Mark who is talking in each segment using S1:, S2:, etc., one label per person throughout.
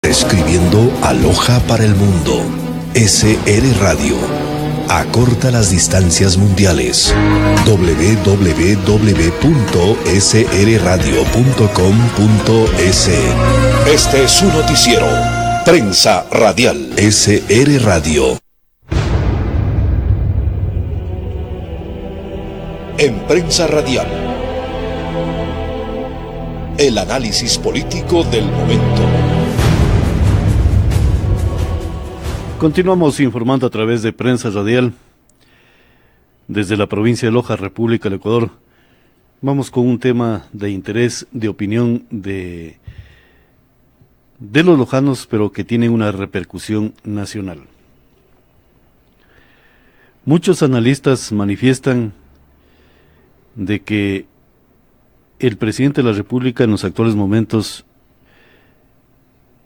S1: Escribiendo Aloha para el mundo. SR Radio. Acorta las distancias mundiales. www.srradio.com.es. Este es su noticiero. Prensa Radial. SR Radio. En Prensa Radial. El análisis político del momento.
S2: Continuamos informando a través de Prensa Radial desde la provincia de Loja, República del Ecuador. Vamos con un tema de interés, de opinión de los lojanos, pero que tiene una repercusión nacional. Muchos analistas manifiestan de que el presidente de la República en los actuales momentos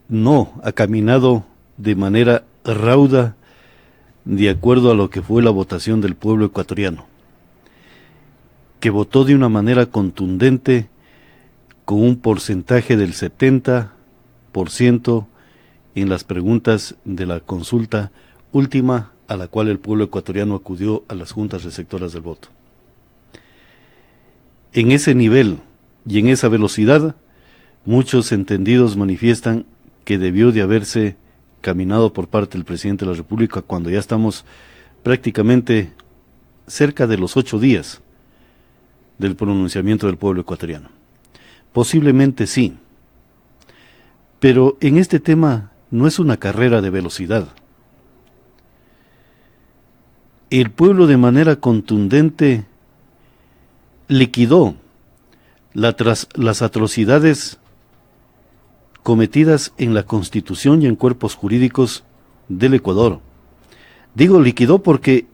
S2: no ha caminado de manera rauda de acuerdo a lo que fue la votación del pueblo ecuatoriano, que votó de una manera contundente con un porcentaje del 70% en las preguntas de la consulta última a la cual el pueblo ecuatoriano acudió a las juntas receptoras del voto. En ese nivel y en esa velocidad, muchos entendidos manifiestan que debió de haberse caminado por parte del presidente de la República cuando ya estamos prácticamente cerca de los 8 días del pronunciamiento del pueblo ecuatoriano. Posiblemente sí, pero en este tema no es una carrera de velocidad. El pueblo de manera contundente liquidó las atrocidades cometidas en la Constitución y en cuerpos jurídicos del Ecuador. Digo liquidó porque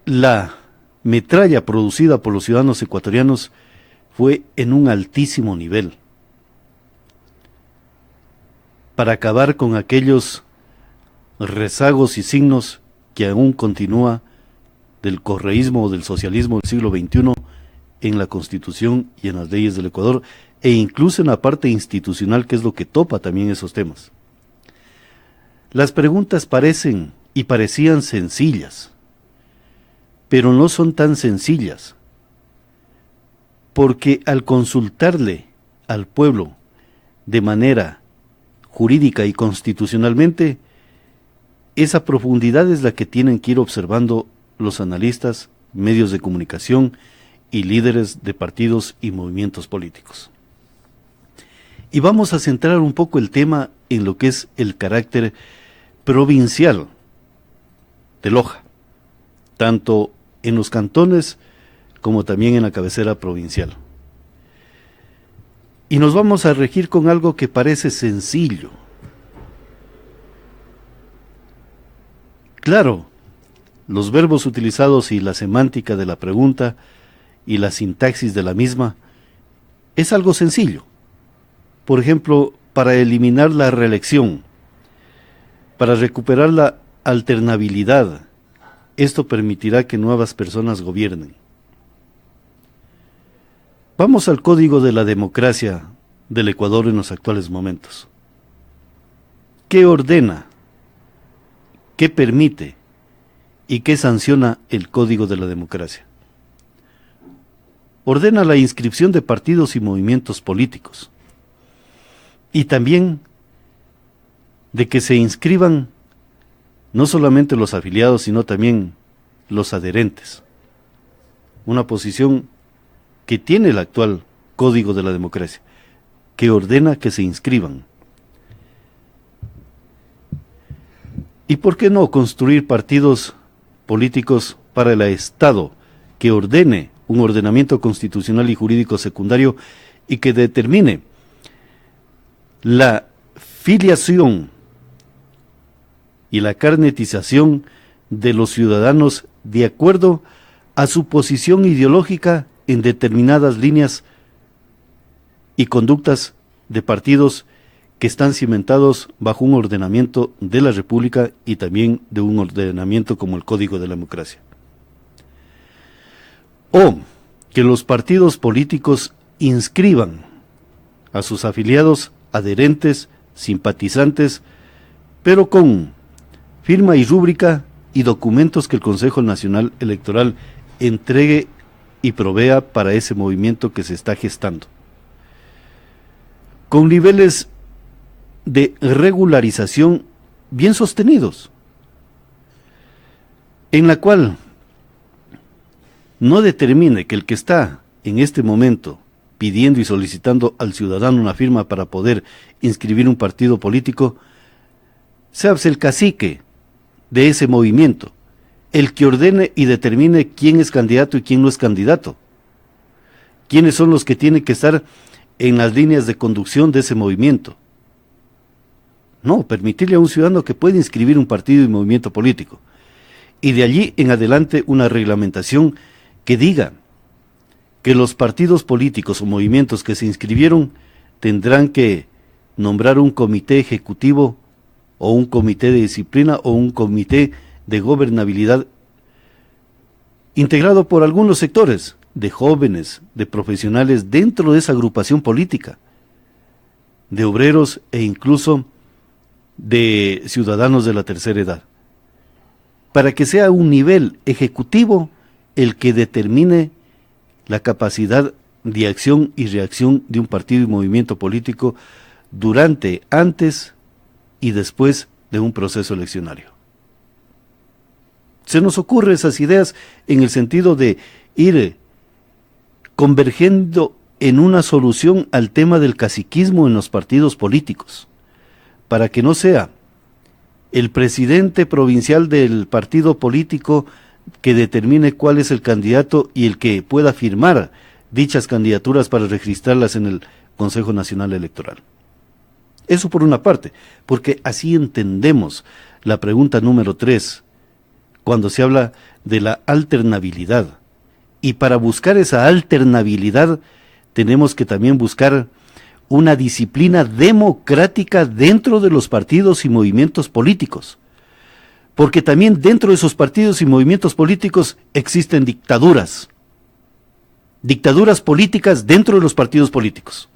S2: la metralla producida por los ciudadanos ecuatorianos fue en un altísimo nivel para acabar con aquellos rezagos y signos que aún continúa del correísmo o del socialismo del siglo XXI en la Constitución y en las leyes del Ecuador, e incluso en la parte institucional, que es lo que topa también esos temas. Las preguntas parecen y parecían sencillas, pero no son tan sencillas, porque al consultarle al pueblo de manera jurídica y constitucionalmente, esa profundidad es la que tienen que ir observando los analistas, medios de comunicación y líderes de partidos y movimientos políticos. Y vamos a centrar un poco el tema en lo que es el carácter provincial de Loja, tanto en los cantones como también en la cabecera provincial. Y nos vamos a regir con algo que parece sencillo. Claro, los verbos utilizados y la semántica de la pregunta y la sintaxis de la misma es algo sencillo. Por ejemplo, para eliminar la reelección, para recuperar la alternabilidad, esto permitirá que nuevas personas gobiernen. Vamos al código de la democracia del Ecuador en los actuales momentos. ¿Qué ordena? ¿Qué permite? ¿Y qué sanciona el código de la democracia? Ordena la inscripción de partidos y movimientos políticos. Y también de que se inscriban no solamente los afiliados, sino también los adherentes. Una posición que tiene el actual Código de la Democracia, que ordena que se inscriban. ¿Y por qué no construir partidos políticos para el Estado que ordene un ordenamiento constitucional y jurídico secundario y que determine la filiación y la carnetización de los ciudadanos de acuerdo a su posición ideológica en determinadas líneas y conductas de partidos que están cimentados bajo un ordenamiento de la República y también de un ordenamiento como el Código de la Democracia? O que los partidos políticos inscriban a sus afiliados adherentes, simpatizantes, pero con firma y rúbrica y documentos que el Consejo Nacional Electoral entregue y provea para ese movimiento que se está gestando. Con niveles de regularización bien sostenidos, en la cual no determine que el que está en este momento pidiendo y solicitando al ciudadano una firma para poder inscribir un partido político, sea el cacique de ese movimiento, el que ordene y determine quién es candidato y quién no es candidato, quiénes son los que tienen que estar en las líneas de conducción de ese movimiento. No, permitirle a un ciudadano que pueda inscribir un partido y movimiento político, y de allí en adelante una reglamentación que diga que los partidos políticos o movimientos que se inscribieron tendrán que nombrar un comité ejecutivo o un comité de disciplina o un comité de gobernabilidad integrado por algunos sectores de jóvenes, de profesionales dentro de esa agrupación política, de obreros e incluso de ciudadanos de la tercera edad, para que sea un nivel ejecutivo el que determine la capacidad de acción y reacción de un partido y movimiento político durante, antes y después de un proceso eleccionario. Se nos ocurren esas ideas en el sentido de ir convergiendo en una solución al tema del caciquismo en los partidos políticos, para que no sea el presidente provincial del partido político que determine cuál es el candidato y el que pueda firmar dichas candidaturas para registrarlas en el Consejo Nacional Electoral. Eso por una parte, porque así entendemos la pregunta número 3, cuando se habla de la alternabilidad. Y para buscar esa alternabilidad tenemos que también buscar una disciplina democrática dentro de los partidos y movimientos políticos. Porque también dentro de esos partidos y movimientos políticos existen dictaduras políticas dentro de los partidos políticos,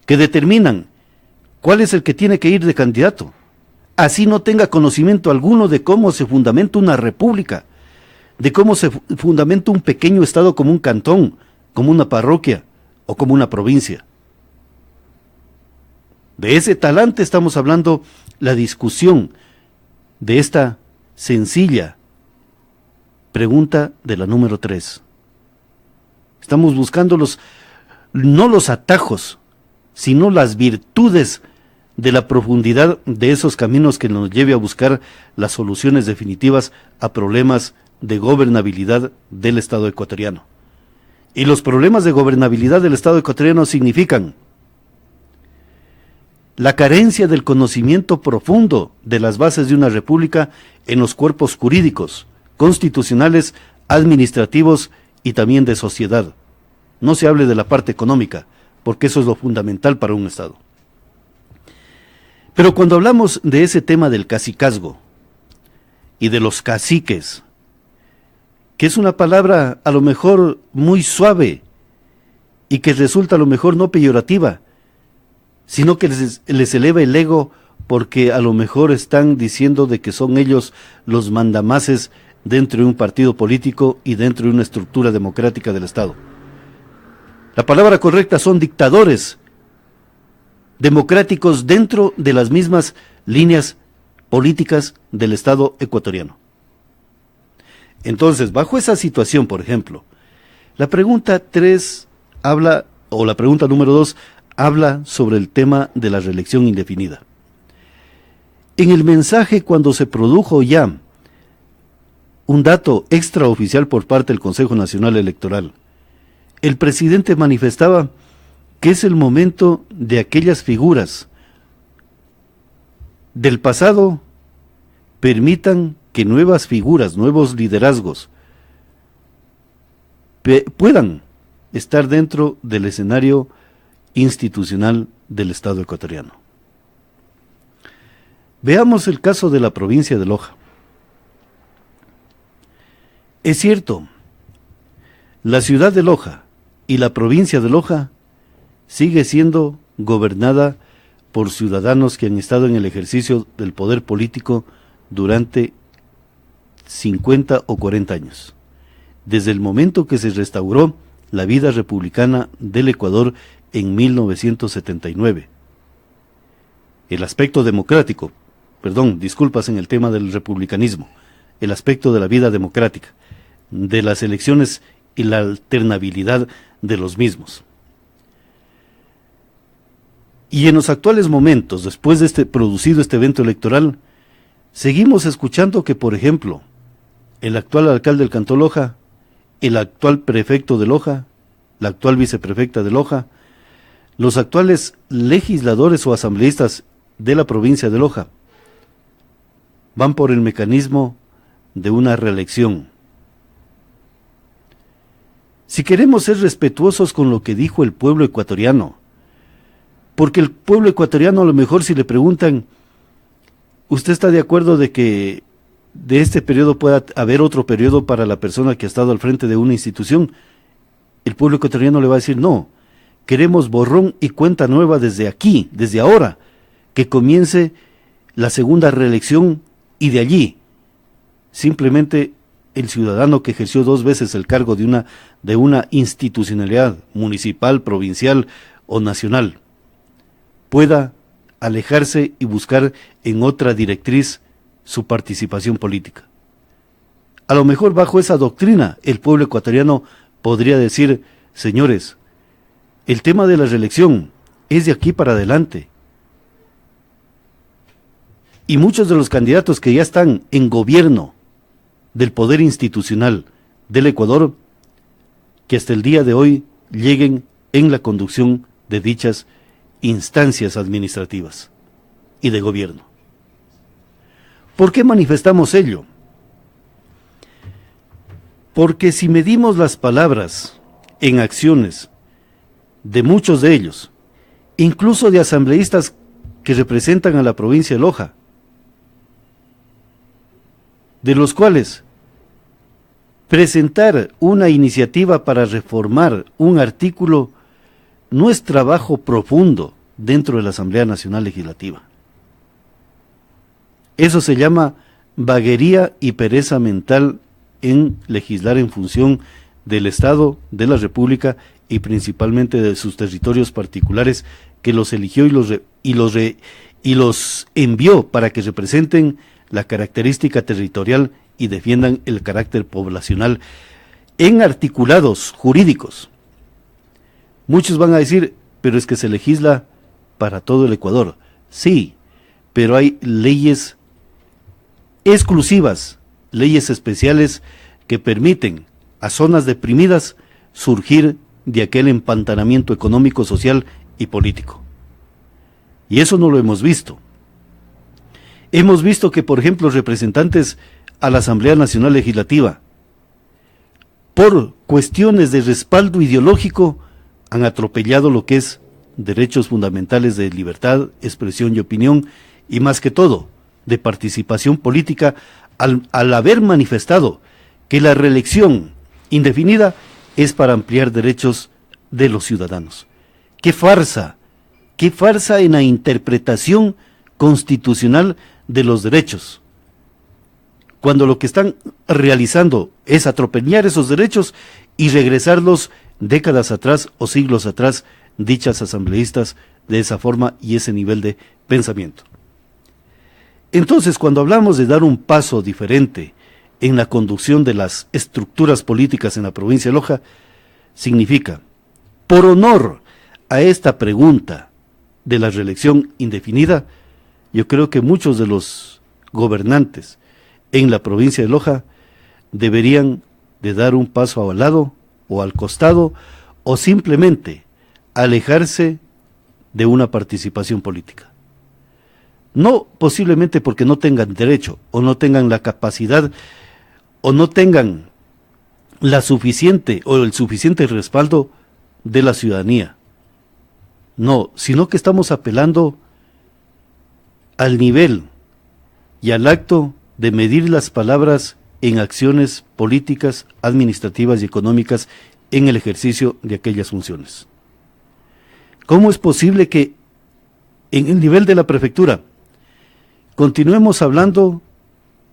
S2: que determinan cuál es el que tiene que ir de candidato, así no tenga conocimiento alguno de cómo se fundamenta una república, de cómo se fundamenta un pequeño estado como un cantón, como una parroquia o como una provincia. De ese talante estamos hablando la discusión de esta sencilla pregunta de la número 3. Estamos buscando no los atajos, sino las virtudes de la profundidad de esos caminos que nos lleve a buscar las soluciones definitivas a problemas de gobernabilidad del Estado ecuatoriano. Y los problemas de gobernabilidad del Estado ecuatoriano significan la carencia del conocimiento profundo de las bases de una república en los cuerpos jurídicos, constitucionales, administrativos y también de sociedad. No se hable de la parte económica, porque eso es lo fundamental para un Estado. Pero cuando hablamos de ese tema del cacicazgo y de los caciques, que es una palabra a lo mejor muy suave y que resulta a lo mejor no peyorativa, sino que les eleva el ego porque a lo mejor están diciendo de que son ellos los mandamases dentro de un partido político y dentro de una estructura democrática del Estado. La palabra correcta son dictadores democráticos dentro de las mismas líneas políticas del Estado ecuatoriano. Entonces, bajo esa situación, por ejemplo, la pregunta 3 habla, o la pregunta número 2, habla sobre el tema de la reelección indefinida. En el mensaje, cuando se produjo ya un dato extraoficial por parte del Consejo Nacional Electoral, el presidente manifestaba que es el momento de aquellas figuras del pasado permitan que nuevas figuras, nuevos liderazgos puedan estar dentro del escenario institucional del Estado ecuatoriano. Veamos el caso de la provincia de Loja. Es cierto, la ciudad de Loja y la provincia de Loja sigue siendo gobernada por ciudadanos que han estado en el ejercicio del poder político durante 50 o 40 años, desde el momento que se restauró la vida republicana del Ecuador en 1979. El aspecto democrático, disculpas en el tema del republicanismo, el aspecto de la vida democrática, de las elecciones y la alternabilidad de los mismos. Y en los actuales momentos, después de producido este evento electoral, seguimos escuchando que, por ejemplo, el actual alcalde del Cantón Loja, el actual prefecto de Loja, la actual viceprefecta de Loja, los actuales legisladores o asambleístas de la provincia de Loja, van por el mecanismo de una reelección. Si queremos ser respetuosos con lo que dijo el pueblo ecuatoriano, porque el pueblo ecuatoriano, a lo mejor si le preguntan, ¿usted está de acuerdo de que de este periodo pueda haber otro periodo para la persona que ha estado al frente de una institución? El pueblo ecuatoriano le va a decir, no, queremos borrón y cuenta nueva desde aquí, desde ahora, que comience la segunda reelección y de allí, simplemente el ciudadano que ejerció 2 veces el cargo de una institucionalidad municipal, provincial o nacional, pueda alejarse y buscar en otra directriz su participación política. A lo mejor bajo esa doctrina el pueblo ecuatoriano podría decir, señores, el tema de la reelección es de aquí para adelante. Y muchos de los candidatos que ya están en gobierno del poder institucional del Ecuador, que hasta el día de hoy lleguen en la conducción de dichas instancias administrativas y de gobierno. ¿Por qué manifestamos ello? Porque si medimos las palabras en acciones de muchos de ellos, incluso de asambleístas que representan a la provincia de Loja, de los cuales presentar una iniciativa para reformar un artículo no es trabajo profundo dentro de la Asamblea Nacional Legislativa. Eso se llama vaguería y pereza mental en legislar en función del Estado, de la República y principalmente de sus territorios particulares, que los eligió y los envió para que representen la característica territorial y defiendan el carácter poblacional en articulados jurídicos. Muchos van a decir, pero es que se legisla para todo el Ecuador. Sí, pero hay leyes exclusivas, leyes especiales que permiten a zonas deprimidas surgir de aquel empantanamiento económico, social y político. Y eso no lo hemos visto. Hemos visto que, por ejemplo, representantes a la Asamblea Nacional Legislativa, por cuestiones de respaldo ideológico, han atropellado lo que es derechos fundamentales de libertad, expresión y opinión, y más que todo, de participación política, al haber manifestado que la reelección indefinida es para ampliar derechos de los ciudadanos. ¡Qué farsa! ¡Qué farsa en la interpretación constitucional de los derechos! Cuando lo que están realizando es atropellar esos derechos y regresarlos décadas atrás o siglos atrás, dichas asambleístas de esa forma y ese nivel de pensamiento. Entonces, cuando hablamos de dar un paso diferente en la conducción de las estructuras políticas en la provincia de Loja, significa, por honor a esta pregunta de la reelección indefinida, yo creo que muchos de los gobernantes en la provincia de Loja deberían de dar un paso al lado o al costado o simplemente alejarse de una participación política. No posiblemente porque no tengan derecho o no tengan la capacidad o no tengan la suficiente o el suficiente respaldo de la ciudadanía. No, sino que estamos apelando al nivel y al acto de medir las palabras en acciones políticas, administrativas y económicas en el ejercicio de aquellas funciones. ¿Cómo es posible que en el nivel de la prefectura continuemos hablando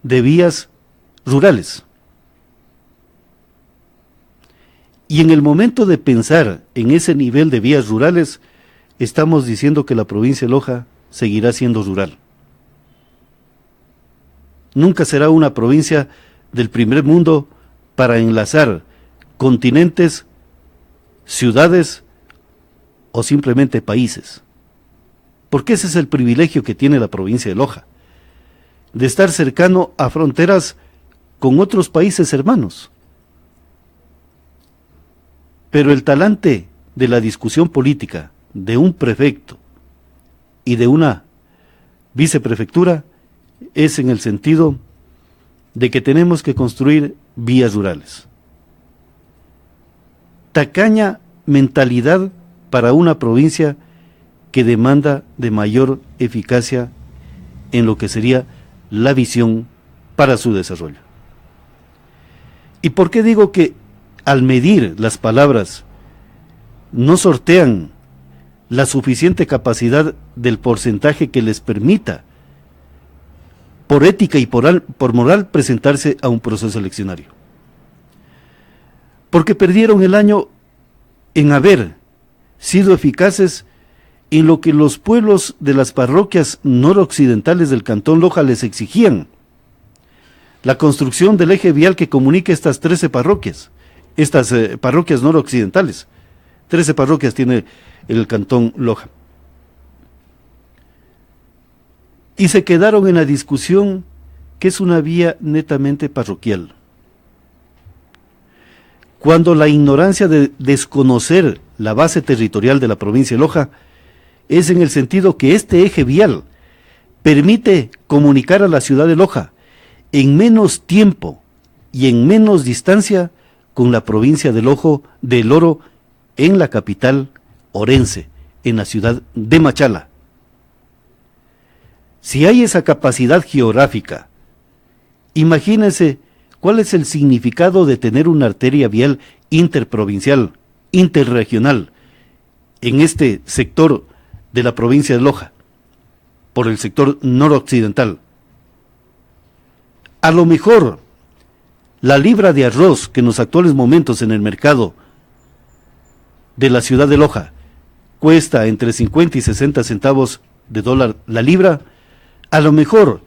S2: de vías rurales? Y en el momento de pensar en ese nivel de vías rurales, estamos diciendo que la provincia de Loja seguirá siendo rural. Nunca será una provincia del primer mundo para enlazar continentes, ciudades o simplemente países. Porque ese es el privilegio que tiene la provincia de Loja, de estar cercano a fronteras con otros países hermanos. Pero el talante de la discusión política de un prefecto y de una viceprefectura es en el sentido de que tenemos que construir vías rurales. Tacaña mentalidad para una provincia que demanda de mayor eficacia en lo que sería la visión para su desarrollo. ¿Y por qué digo que al medir las palabras no sortean la suficiente capacidad del porcentaje que les permita, por ética y por moral, presentarse a un proceso eleccionario? Porque perdieron el año en haber sido eficaces en lo que los pueblos de las parroquias noroccidentales del Cantón Loja les exigían: la construcción del eje vial que comunique estas 13 parroquias, estas parroquias noroccidentales. 13 parroquias tiene el Cantón Loja. Y se quedaron en la discusión que es una vía netamente parroquial, cuando la ignorancia de desconocer la base territorial de la provincia de Loja es en el sentido que este eje vial permite comunicar a la ciudad de Loja en menos tiempo y en menos distancia con la provincia del Oro en la capital orense, en la ciudad de Machala. Si hay esa capacidad geográfica, imagínense cuál es el significado de tener una arteria vial interprovincial, interregional, en este sector de la provincia de Loja, por el sector noroccidental. A lo mejor, la libra de arroz que en los actuales momentos en el mercado de la ciudad de Loja cuesta entre 50 y 60 centavos de dólar la libra, a lo mejor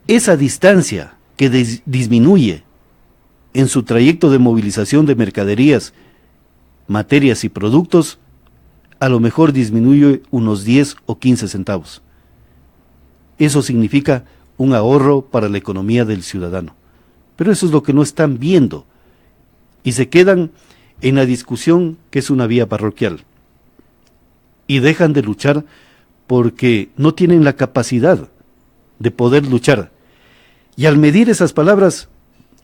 S2: esa distancia que disminuye en su trayecto de movilización de mercaderías, materias y productos, a lo mejor disminuye unos 10 o 15 centavos. Eso significa un ahorro para la economía del ciudadano. Pero eso es lo que no están viendo y se quedan en la discusión que es una vía parroquial y dejan de luchar porque no tienen la capacidad de poder luchar. Y al medir esas palabras,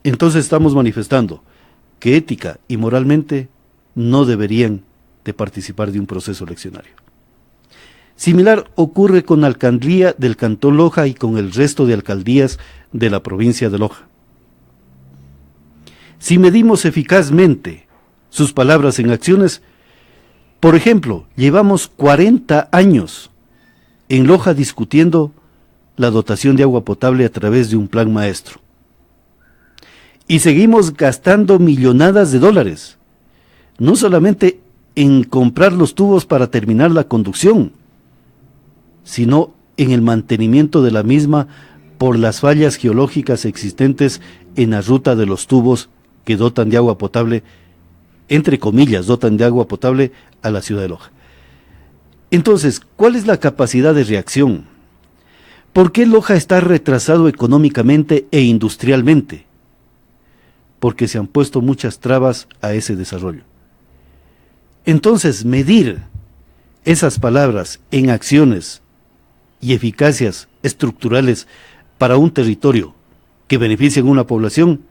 S2: entonces estamos manifestando que ética y moralmente no deberían de participar de un proceso eleccionario. Similar ocurre con la alcaldía del Cantón Loja y con el resto de alcaldías de la provincia de Loja. Si medimos eficazmente sus palabras en acciones, por ejemplo, llevamos 40 años en Loja discutiendo la dotación de agua potable a través de un plan maestro. Y seguimos gastando millonadas de dólares, no solamente en comprar los tubos para terminar la conducción, sino en el mantenimiento de la misma por las fallas geológicas existentes en la ruta de los tubos que dotan de agua potable, entre comillas, dotan de agua potable a la ciudad de Loja. Entonces, ¿cuál es la capacidad de reacción? ¿Por qué Loja está retrasado económicamente e industrialmente? Porque se han puesto muchas trabas a ese desarrollo. Entonces, medir esas palabras en acciones y eficacias estructurales para un territorio que beneficien a una población,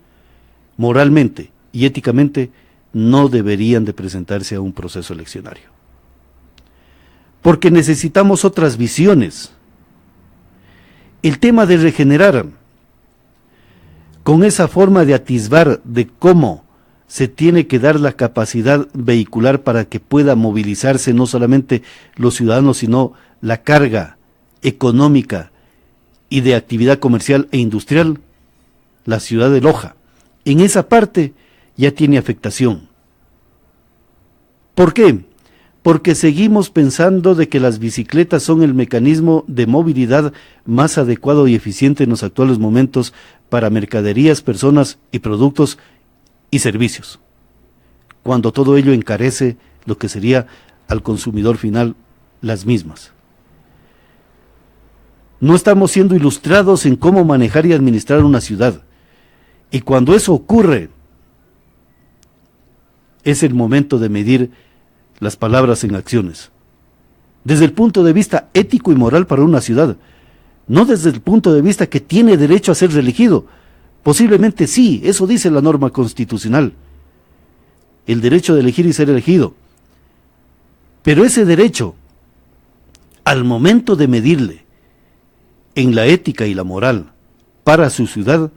S2: moralmente y éticamente no deberían de presentarse a un proceso eleccionario. Porque necesitamos otras visiones. El tema de regenerar, con esa forma de atisbar de cómo se tiene que dar la capacidad vehicular para que pueda movilizarse no solamente los ciudadanos, sino la carga económica y de actividad comercial e industrial, la ciudad de Loja. En esa parte ya tiene afectación. ¿Por qué? Porque seguimos pensando de que las bicicletas son el mecanismo de movilidad más adecuado y eficiente en los actuales momentos para mercaderías, personas y productos y servicios, cuando todo ello encarece lo que sería al consumidor final las mismas. No estamos siendo ilustrados en cómo manejar y administrar una ciudad, y cuando eso ocurre, es el momento de medir las palabras en acciones, desde el punto de vista ético y moral para una ciudad, no desde el punto de vista que tiene derecho a ser reelegido. Posiblemente sí, eso dice la norma constitucional, el derecho de elegir y ser elegido. Pero ese derecho, al momento de medirle en la ética y la moral para su ciudad,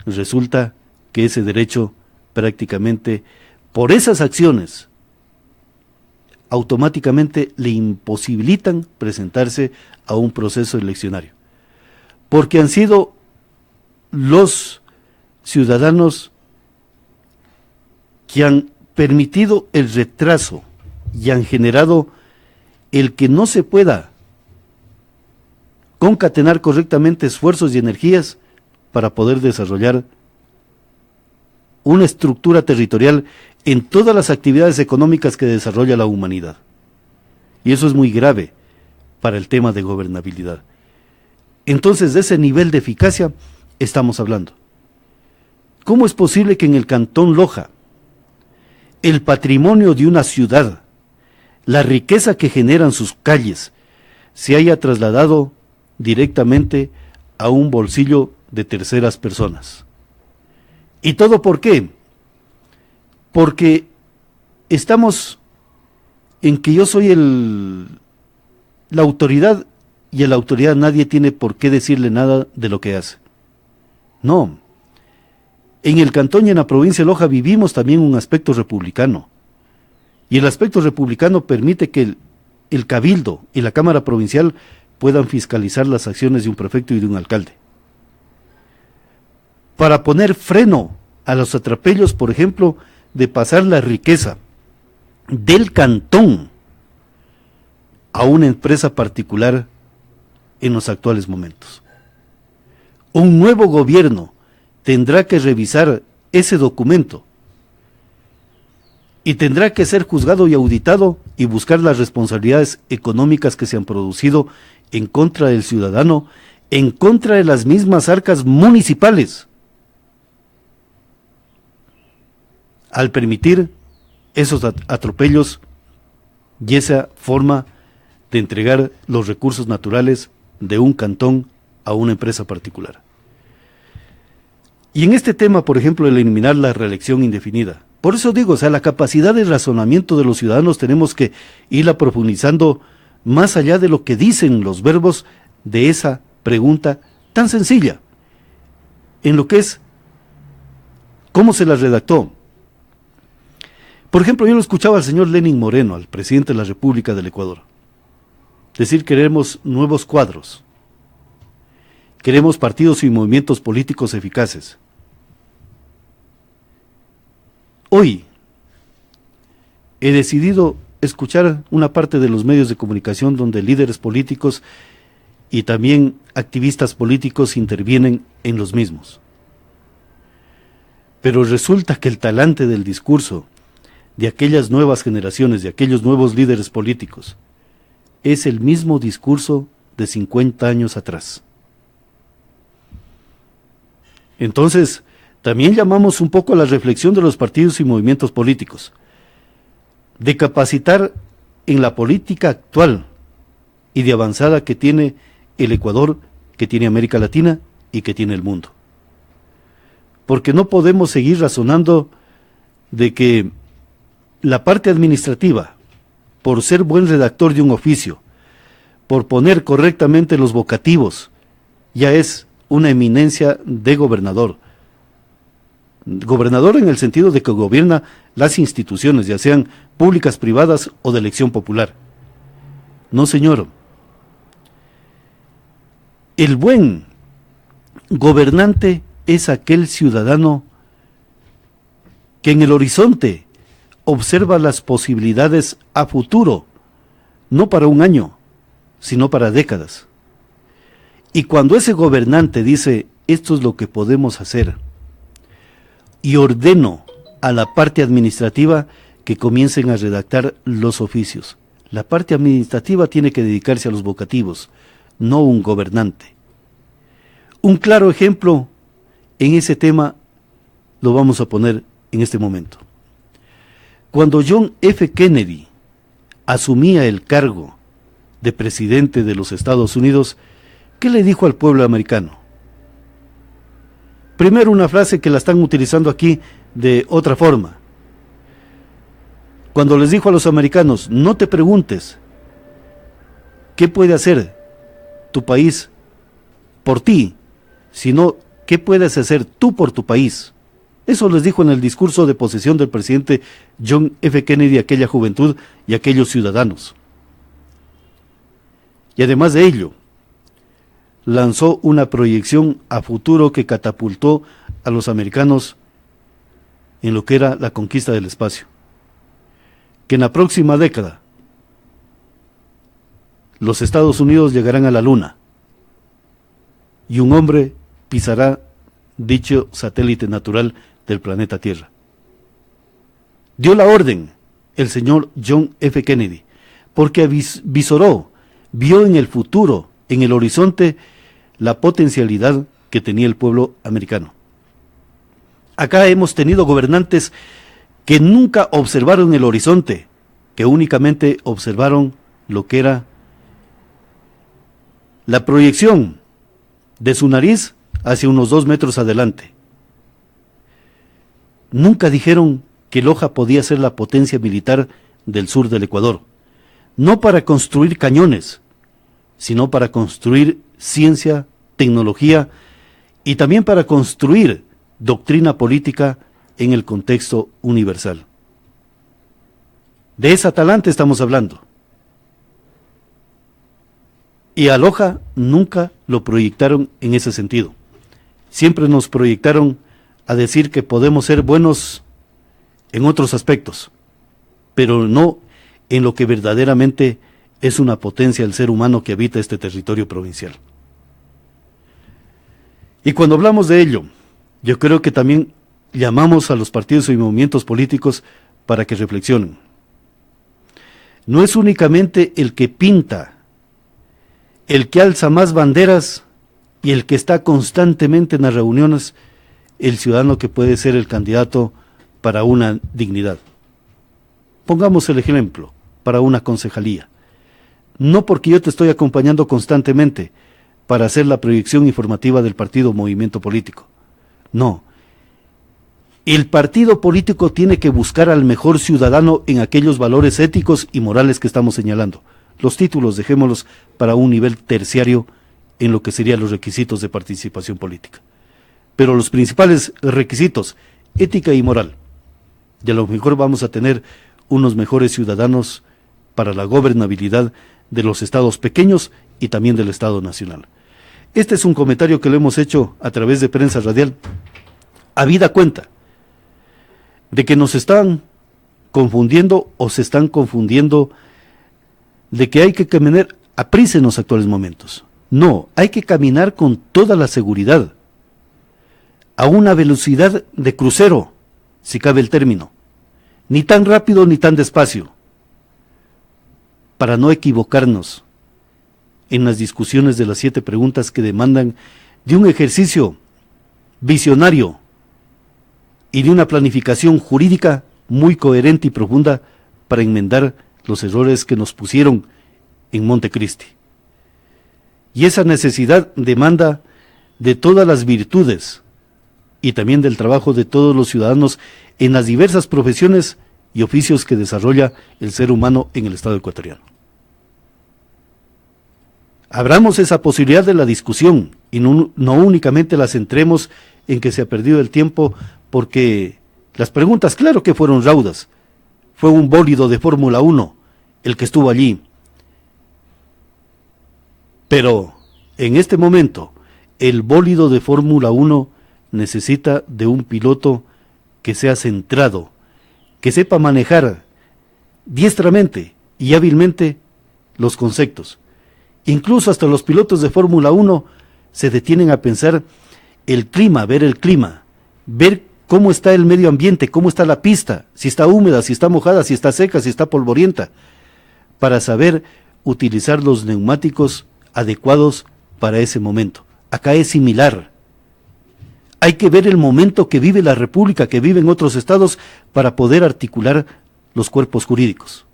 S2: resulta que ese derecho prácticamente, por esas acciones, automáticamente le imposibilitan presentarse a un proceso eleccionario. Porque han sido los ciudadanos que han permitido el retraso y han generado el que no se pueda concatenar correctamente esfuerzos y energías para poder desarrollar una estructura territorial en todas las actividades económicas que desarrolla la humanidad. Y eso es muy grave para el tema de gobernabilidad. Entonces, de ese nivel de eficacia estamos hablando. ¿Cómo es posible que en el Cantón Loja, el patrimonio de una ciudad, la riqueza que generan sus calles, se haya trasladado directamente a un bolsillo de terceras personas? ¿Y todo por qué? Porque estamos en que yo soy la autoridad, y a la autoridad nadie tiene por qué decirle nada de lo que hace. No. En el cantón y en la provincia de Loja vivimos también un aspecto republicano. Y el aspecto republicano permite que el cabildo y la Cámara Provincial puedan fiscalizar las acciones de un prefecto y de un alcalde. Para poner freno a los atropellos, por ejemplo, de pasar la riqueza del cantón a una empresa particular en los actuales momentos. Un nuevo gobierno tendrá que revisar ese documento y tendrá que ser juzgado y auditado y buscar las responsabilidades económicas que se han producido en contra del ciudadano, en contra de las mismas arcas municipales, al permitir esos atropellos y esa forma de entregar los recursos naturales de un cantón a una empresa particular. Y en este tema, por ejemplo, el eliminar la reelección indefinida. Por eso digo, la capacidad de razonamiento de los ciudadanos tenemos que irla profundizando más allá de lo que dicen los verbos de esa pregunta tan sencilla, en lo que es cómo se la redactó. Por ejemplo, yo lo escuchaba al señor Lenín Moreno, al presidente de la República del Ecuador, decir: queremos nuevos cuadros, queremos partidos y movimientos políticos eficaces. Hoy he decidido escuchar una parte de los medios de comunicación donde líderes políticos y también activistas políticos intervienen en los mismos. Pero resulta que el talante del discurso de aquellas nuevas generaciones, de aquellos nuevos líderes políticos, es el mismo discurso de 50 años atrás. Entonces, también llamamos un poco a la reflexión de los partidos y movimientos políticos, de capacitar en la política actual y de avanzada que tiene el Ecuador, que tiene América Latina y que tiene el mundo. Porque no podemos seguir razonando de que la parte administrativa, por ser buen redactor de un oficio, por poner correctamente los vocativos, ya es una eminencia de gobernador. Gobernador en el sentido de que gobierna las instituciones, ya sean públicas, privadas o de elección popular. No, señor. El buen gobernante es aquel ciudadano que en el horizonte observa las posibilidades a futuro, no para un año, sino para décadas. Y cuando ese gobernante dice, esto es lo que podemos hacer, y ordeno a la parte administrativa que comiencen a redactar los oficios. La parte administrativa tiene que dedicarse a los vocativos, no un gobernante. Un claro ejemplo en ese tema lo vamos a poner en este momento. Cuando John F. Kennedy asumía el cargo de presidente de los Estados Unidos, ¿qué le dijo al pueblo americano? Primero, una frase que la están utilizando aquí de otra forma. Cuando les dijo a los americanos, no te preguntes qué puede hacer tu país por ti, sino qué puedes hacer tú por tu país. Eso les dijo en el discurso de posesión del presidente John F. Kennedy a aquella juventud y a aquellos ciudadanos. Y además de ello, lanzó una proyección a futuro que catapultó a los americanos en lo que era la conquista del espacio. Que en la próxima década los Estados Unidos llegarán a la Luna y un hombre pisará dicho satélite natural del planeta Tierra. Dio la orden el señor John F. Kennedy porque visoró, vio en el futuro, en el horizonte, la potencialidad que tenía el pueblo americano. Acá hemos tenido gobernantes que nunca observaron el horizonte, que únicamente observaron lo que era la proyección de su nariz hacia unos 2 metros adelante. Nunca dijeron que Loja podía ser la potencia militar del sur del Ecuador, no para construir cañones, sino para construir ciencia, tecnología y también para construir doctrina política en el contexto universal. De esa talante estamos hablando. Y a Loja nunca lo proyectaron en ese sentido. Siempre nos proyectaron a decir que podemos ser buenos en otros aspectos, pero no en lo que verdaderamente es una potencia el ser humano que habita este territorio provincial. Y cuando hablamos de ello, yo creo que también llamamos a los partidos y movimientos políticos para que reflexionen. No es únicamente el que pinta, el que alza más banderas y el que está constantemente en las reuniones, el ciudadano que puede ser el candidato para una dignidad. Pongamos el ejemplo para una concejalía. No porque yo te estoy acompañando constantemente para hacer la proyección informativa del partido o movimiento político. No. El partido político tiene que buscar al mejor ciudadano en aquellos valores éticos y morales que estamos señalando. Los títulos dejémoslos para un nivel terciario en lo que serían los requisitos de participación política. Pero los principales requisitos, ética y moral, y a lo mejor vamos a tener unos mejores ciudadanos para la gobernabilidad de los estados pequeños y también del Estado Nacional. Este es un comentario que lo hemos hecho a través de Prensa Radial, habida cuenta de que nos están confundiendo o se están confundiendo de que hay que caminar a prisa en los actuales momentos. No, hay que caminar con toda la seguridad, a una velocidad de crucero, si cabe el término, ni tan rápido ni tan despacio, para no equivocarnos en las discusiones de las 7 preguntas que demandan de un ejercicio visionario y de una planificación jurídica muy coherente y profunda para enmendar los errores que nos pusieron en Montecristi. Y esa necesidad demanda de todas las virtudes y también del trabajo de todos los ciudadanos en las diversas profesiones y oficios que desarrolla el ser humano en el Estado ecuatoriano. Abramos esa posibilidad de la discusión y no únicamente la centremos en que se ha perdido el tiempo porque las preguntas, claro que fueron raudas. Fue un bólido de Fórmula 1 el que estuvo allí. Pero en este momento, el bólido de Fórmula 1 necesita de un piloto que sea centrado, que sepa manejar diestramente y hábilmente los conceptos. Incluso hasta los pilotos de Fórmula 1 se detienen a pensar el clima, ver cómo está el medio ambiente, cómo está la pista, si está húmeda, si está mojada, si está seca, si está polvorienta, para saber utilizar los neumáticos adecuados para ese momento. Acá es similar. Hay que ver el momento que vive la República, que viven otros estados, para poder articular los cuerpos jurídicos.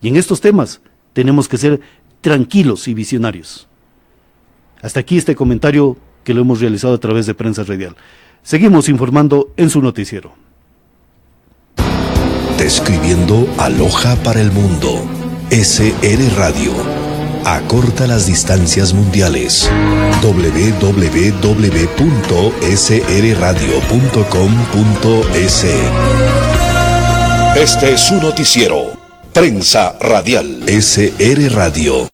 S2: Y en estos temas tenemos que ser tranquilos y visionarios. Hasta aquí este comentario que lo hemos realizado a través de Prensa Radial. Seguimos informando en su noticiero.
S1: Describiendo Aloha para el mundo. SR Radio. Acorta las distancias mundiales. www.srradio.com.es. Este es su noticiero. Prensa Radial. SR Radio.